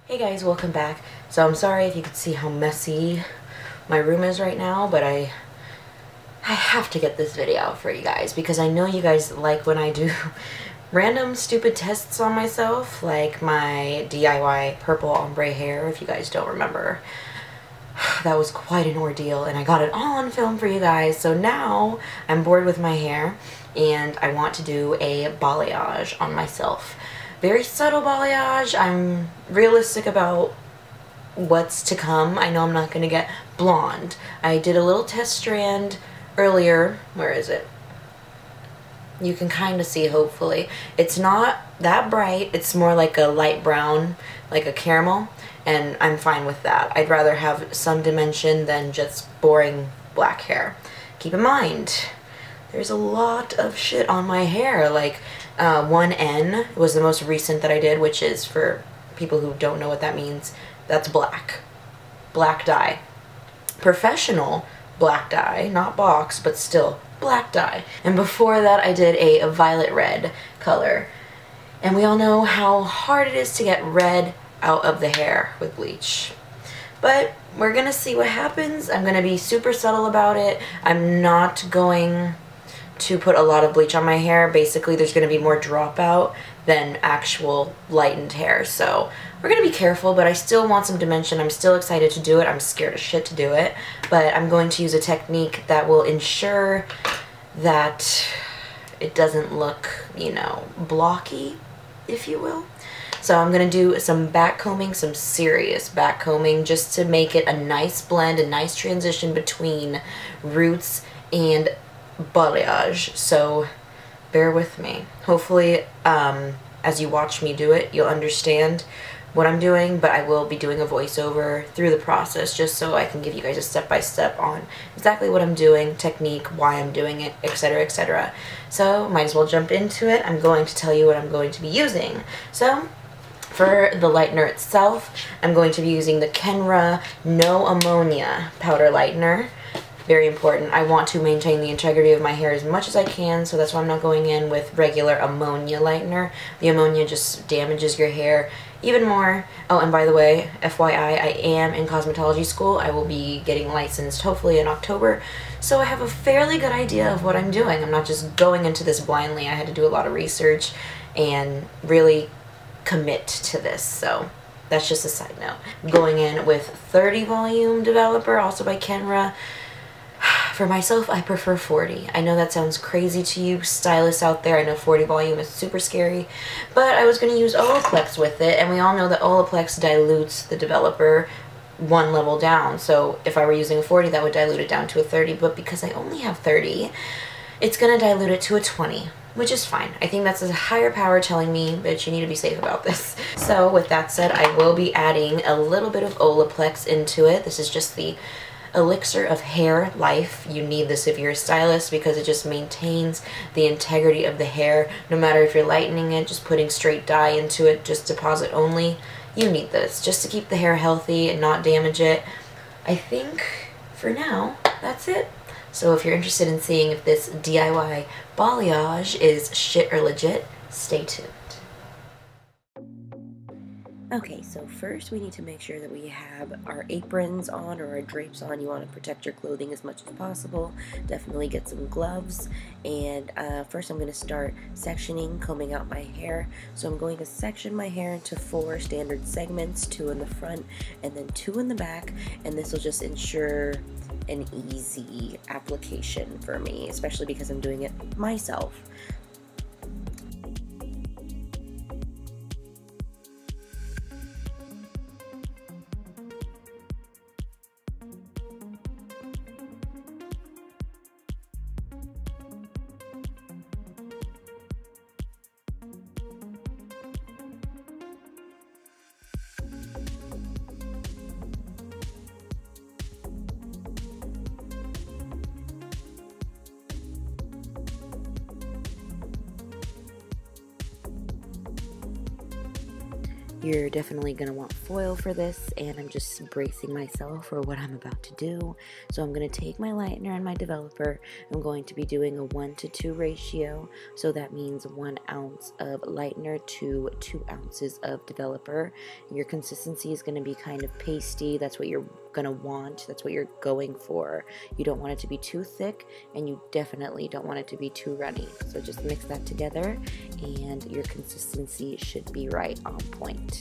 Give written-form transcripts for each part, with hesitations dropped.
Hey guys, welcome back. So I'm sorry if you could see how messy my room is right now, but I have to get this video out for you guys because I know you guys like when I do random stupid tests on myself, like my DIY purple ombre hair, if you guys don't remember. That was quite an ordeal and I got it all on film for you guys. So now I'm bored with my hair and I want to do a balayage on myself. Very subtle balayage. I'm realistic about what's to come. I know I'm not going to get blonde. I did a little test strand earlier. Where is it? You can kind of see, hopefully. It's not that bright. It's more like a light brown, like a caramel, and I'm fine with that. I'd rather have some dimension than just boring black hair. Keep in mind, there's a lot of shit on my hair. Like 1N was the most recent that I did, which is, for people who don't know what that means, that's black. Black dye. Professional black dye, not box, but still black dye. And before that I did a violet red color. And we all know how hard it is to get red out of the hair with bleach. But we're gonna see what happens. I'm gonna be super subtle about it. I'm not going to put a lot of bleach on my hair. Basically there's going to be more dropout than actual lightened hair, so we're going to be careful, but I still want some dimension. I'm still excited to do it. I'm scared as shit to do it, but I'm going to use a technique that will ensure that it doesn't look, you know, blocky, if you will. So I'm going to do some back combing, some serious back combing, just to make it a nice blend, a nice transition between roots and balayage, so bear with me. Hopefully as you watch me do it you'll understand what I'm doing, but I will be doing a voiceover through the process just so I can give you guys a step-by-step on exactly what I'm doing, technique, why I'm doing it, etc, etc. So might as well jump into it. I'm going to tell you what I'm going to be using. So for the lightener itself, I'm going to be using the Kenra No Ammonia powder lightener. Very important. I want to maintain the integrity of my hair as much as I can, so that's why I'm not going in with regular ammonia lightener. The ammonia just damages your hair even more. Oh, and by the way, FYI, I am in cosmetology school. I will be getting licensed hopefully in October, so I have a fairly good idea of what I'm doing. I'm not just going into this blindly. I had to do a lot of research and really commit to this, so that's just a side note. I'm going in with 30 volume developer, also by Kenra. For myself, I prefer 40. I know that sounds crazy to you stylists out there. I know 40 volume is super scary, but I was going to use Olaplex with it, and we all know that Olaplex dilutes the developer one level down. So if I were using a 40, that would dilute it down to a 30, but because I only have 30, it's going to dilute it to a 20, which is fine. I think that's a higher power telling me that you need to be safe about this. So with that said, I will be adding a little bit of Olaplex into it. This is just the elixir of hair life. You need this if you're a stylist because it just maintains the integrity of the hair. No matter if you're lightening it, just putting straight dye into it, just deposit only, you need this just to keep the hair healthy and not damage it. I think for now that's it. So if you're interested in seeing if this DIY balayage is shit or legit, stay tuned. Okay, so first we need to make sure that we have our aprons on or our drapes on. You want to protect your clothing as much as possible. Definitely get some gloves. And first I'm going to start sectioning, combing out my hair. So I'm going to section my hair into 4 standard segments, 2 in the front and then 2 in the back. And this will just ensure an easy application for me, especially because I'm doing it myself. You're definitely going to want foil for this, and I'm just bracing myself for what I'm about to do. So I'm going to take my lightener and my developer. I'm going to be doing a 1:2 ratio, so that means 1 ounce of lightener to 2 ounces of developer. Your consistency is going to be kind of pasty. That's what you're going to want. That's what you're going for. You don't want it to be too thick, and you definitely don't want it to be too runny. So just mix that together, and your consistency should be right on point.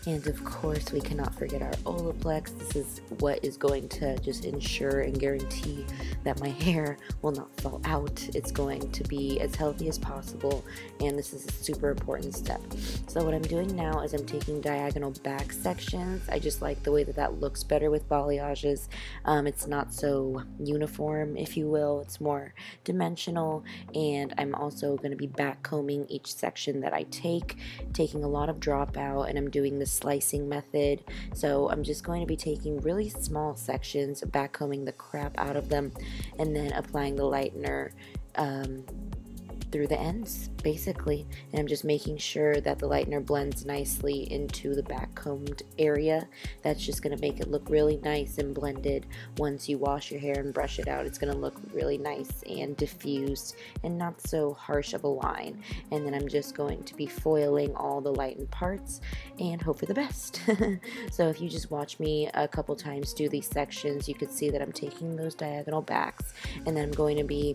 And of course, we cannot forget our Olaplex. This is what is going to just ensure and guarantee that my hair will not fall out. It's going to be as healthy as possible, and this is a super important step. So what I'm doing now is I'm taking diagonal back sections. I just like the way that that looks better with balayages. It's not so uniform, if you will. It's more dimensional, and I'm also going to be back combing each section that I take, taking a lot of dropout, and I'm doing this slicing method. So I'm just going to be taking really small sections, backcombing the crap out of them, and then applying the lightener through the ends, basically. And I'm just making sure that the lightener blends nicely into the back combed area. That's just going to make it look really nice and blended. Once you wash your hair and brush it out, it's going to look really nice and diffused and not so harsh of a line. And then I'm just going to be foiling all the lightened parts and hope for the best. So if you just watch me a couple times do these sections, you can see that I'm taking those diagonal backs, and then I'm going to be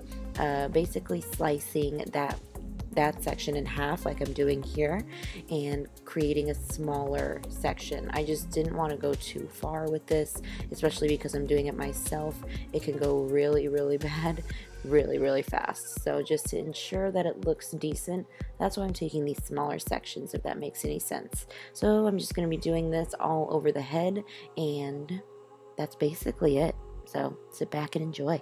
basically slicing that section in half like I'm doing here and creating a smaller section. I just didn't want to go too far with this, especially because I'm doing it myself. It can go really, really bad really, really fast. So just to ensure that it looks decent, that's why I'm taking these smaller sections, if that makes any sense. So I'm just going to be doing this all over the head, and that's basically it. So sit back and enjoy.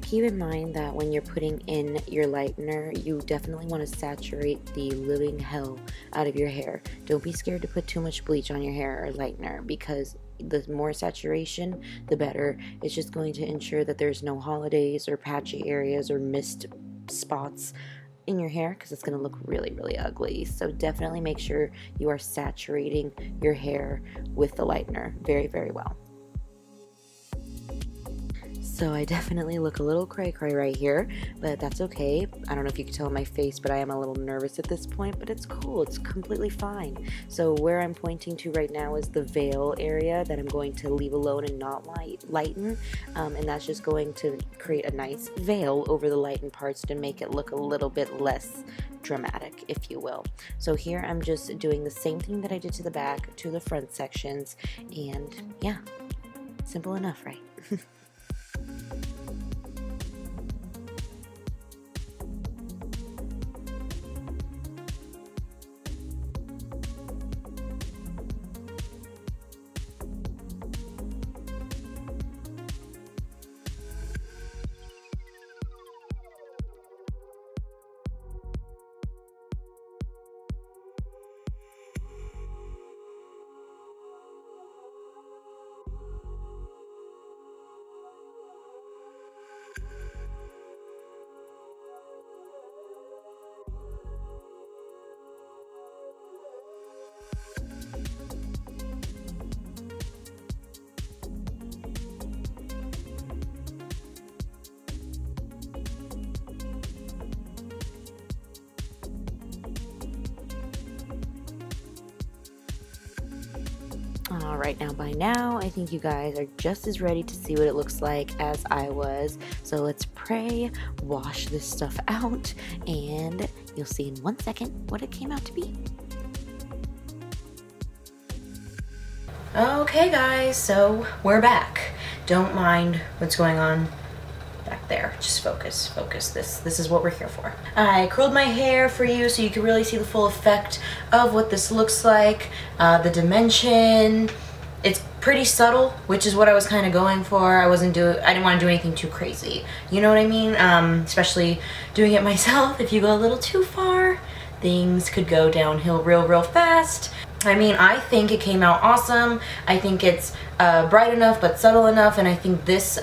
Keep in mind that when you're putting in your lightener, you definitely want to saturate the living hell out of your hair. Don't be scared to put too much bleach on your hair or lightener, because the more saturation, the better. It's just going to ensure that there's no holidays or patchy areas or missed spots in your hair, because it's going to look really, really ugly. So definitely make sure you are saturating your hair with the lightener very, very well. So I definitely look a little cray-cray right here, but that's okay. I don't know if you can tell in my face, but I am a little nervous at this point, but it's cool. It's completely fine. So where I'm pointing to right now is the veil area that I'm going to leave alone and not lighten, and that's just going to create a nice veil over the lightened parts to make it look a little bit less dramatic, if you will. So here I'm just doing the same thing that I did to the back, to the front sections, and yeah, simple enough, right? Alright, now by now, I think you guys are just as ready to see what it looks like as I was. So let's pray, wash this stuff out, and you'll see in 1 second what it came out to be. Okay guys, so we're back. Don't mind what's going on back there. Just focus. This is what we're here for. I curled my hair for you so you can really see the full effect of what this looks like. The dimension. It's pretty subtle, which is what I was kind of going for. I didn't want to do anything too crazy. You know what I mean? Especially doing it myself. If you go a little too far, things could go downhill real fast. I mean, I think it came out awesome. I think it's bright enough but subtle enough, and I think this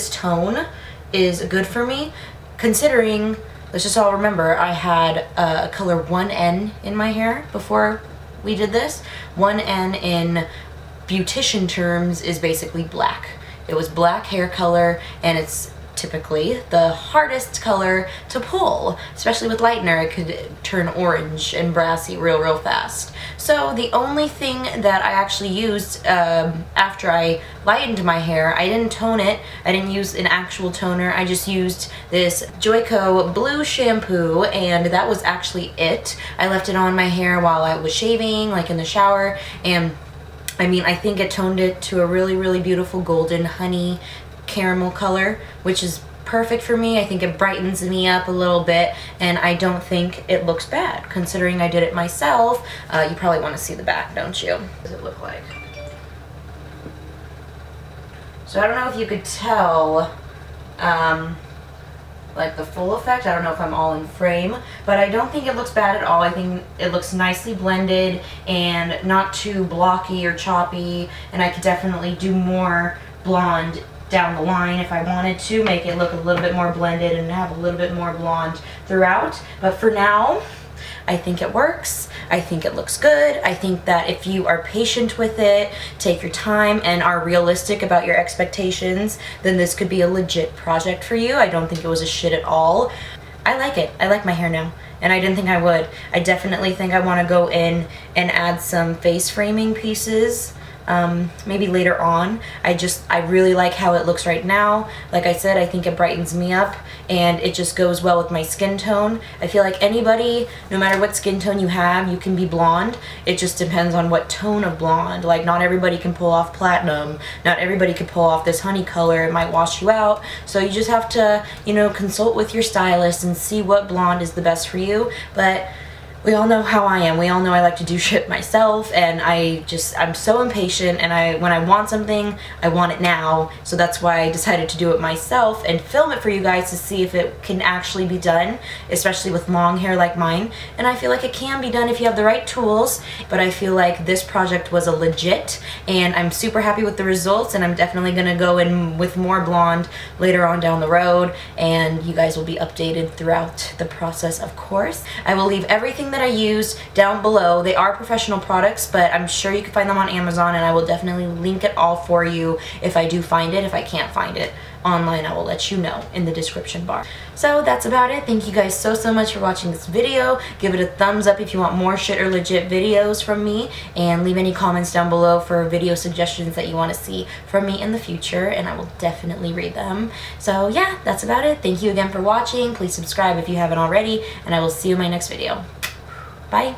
tone is good for me, considering, let's just all remember, I had color 1N in my hair before we did this. 1N in beautician terms is basically black. It was black hair color, and it's typically the hardest color to pull, especially with lightener. It could turn orange and brassy real fast. So the only thing that I actually used after I lightened my hair, I didn't tone it, I didn't use an actual toner, I just used this Xoxo blue shampoo, and that was actually it. I left it on my hair while I was shaving, like in the shower, and I mean, I think it toned it to a really beautiful golden honey caramel color, which is perfect for me. I think it brightens me up a little bit, and I don't think it looks bad considering I did it myself. You probably want to see the back, don't you? What does it look like? So I don't know if you could tell like the full effect. I don't know if I'm all in frame, but I don't think it looks bad at all. I think it looks nicely blended and not too blocky or choppy, and I could definitely do more blonde down the line if I wanted to, make it look a little bit more blended and have a little bit more blonde throughout. But for now, I think it works. I think it looks good. I think that if you are patient with it, take your time, and are realistic about your expectations, then this could be a legit project for you. I don't think it was a shit at all. I like it. I like my hair now, and I didn't think I would. I definitely think I want to go in and add some face framing pieces. Maybe later on. I really like how it looks right now. Like I said, I think it brightens me up, and it just goes well with my skin tone. I feel like anybody, no matter what skin tone you have, you can be blonde. It just depends on what tone of blonde. Like, not everybody can pull off platinum. Not everybody can pull off this honey color. It might wash you out. So you just have to, you know, consult with your stylist and see what blonde is the best for you. But we all know how I am. We all know I like to do shit myself, and I'm so impatient, and when I want something, I want it now. So that's why I decided to do it myself and film it for you guys to see if it can actually be done, especially with long hair like mine. And I feel like it can be done if you have the right tools, but I feel like this project was a legit, and I'm super happy with the results, and I'm definitely gonna go in with more blonde later on down the road, and you guys will be updated throughout the process, of course. I will leave everything that I use down below. They are professional products, but I'm sure you can find them on Amazon, and I will definitely link it all for you if I do find it. If I can't find it online, I will let you know in the description bar. So that's about it. Thank you guys so much for watching this video. Give it a thumbs up if you want more shit or legit videos from me, and leave any comments down below for video suggestions that you want to see from me in the future, and I will definitely read them. So yeah, that's about it. Thank you again for watching. Please subscribe if you haven't already, and I will see you in my next video. Bye.